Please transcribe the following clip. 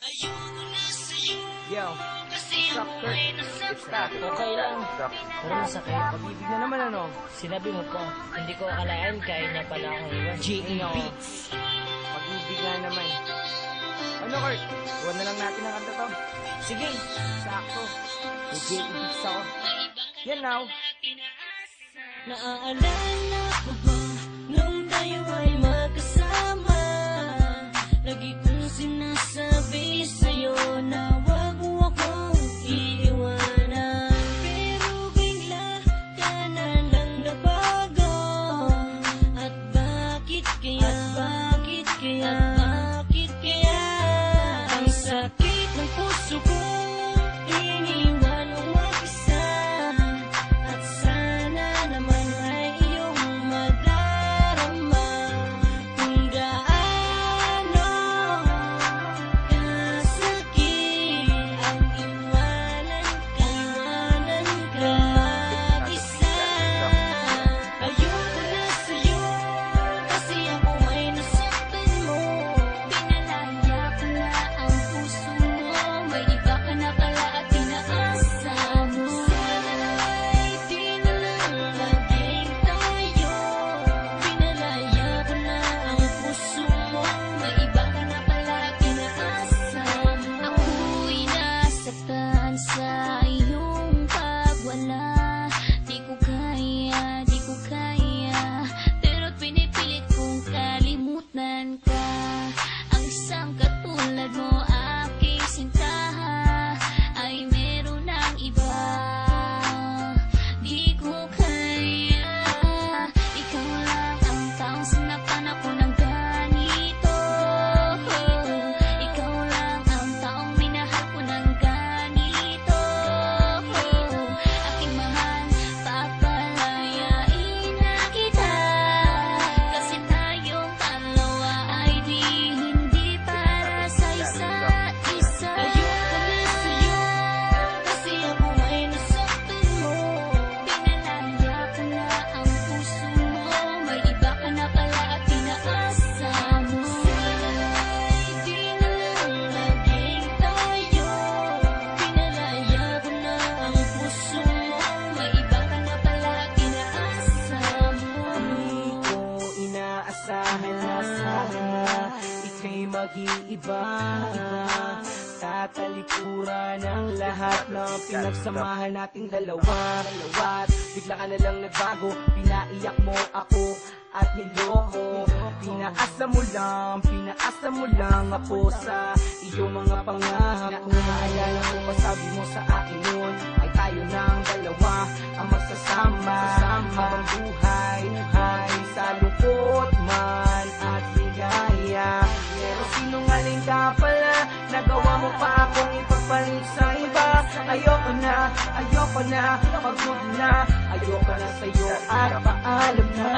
Yo, suck, Kurt. It's that. Okay lang. Pero masakit. Pag-ibig na naman ano? Sinabi mo pa, hindi ko akalain kaya niya pala akong iwan. G.A. Beats. Pag-ibig na naman. Ano, Kurt? Iwan na lang natin ang kanta to. Sige. Sakto. May G.A. Beats ako. Yan now. Naaalala ko ba nung tayo ay magkasama? Lagi kong sinasabi sa'yo na wag mo akong iiwanan. Pero bigla ka na lang nabago. At bakit kaya? Bakit kaya? Bakit kaya? Ang sakit ng puso ko, iniwan mo mag-isa. At sana naman ay iyong madarama kung gaano kasakit ang iwanan ka mag-isa. Ayoko na sa'yo kasi ako ay nasaktan mo. Pinalaya ko na ang puso mo, may iba ka na pala at inaasa mo. Sana'y di na lang maging tayo. Pinalaya ko na ang puso mo, may iba ka na pala at inaasa mo. Ako'y nasaktan sa iyong pagwala. Di ko kaya, di ko kaya, pero't pinipilit kong kalimutan ka. Ang isang katulad mo, aking sinta, ay meron ng iba. Di ko kaya, ikaw lang ang taong sinaktan ako ng ganito. Ikaw lang ang taong minahal ko ng ganito. Aking mahal, papalayain na kita. Kasi tayong dalawa ay hindi para sa isa't isa. Ayoko na sa'yo kasi ako ay nasaktan mo. Pinalaya ko na ang puso mo, may iba ka na pala at inaasa mo. Sana'y di na lang maging tayo. Pinalaya ko na ang puso mo, may iba ka na pala at inaasa mo. Di ko inaasahan na ika'y mag-iiba. Tatalikuran ang lahat ng pinagsamahan nating dalawa. Bigla ka na lang nagbago, pinaiyak mo ako at niloko. Pinaasa mo lang ako sa iyong mga pangako. Naalala ko pa sabi mo sa akin noon ay tayo ng dalawa ang magsasama habang buhay ay sa lungkot man at ligaya. Pero sinungaling ka pala, nagawa mo pa akong ipagpalit sa iba. Ayoko na, pagod na, ayoko na sa'yo at paalam na.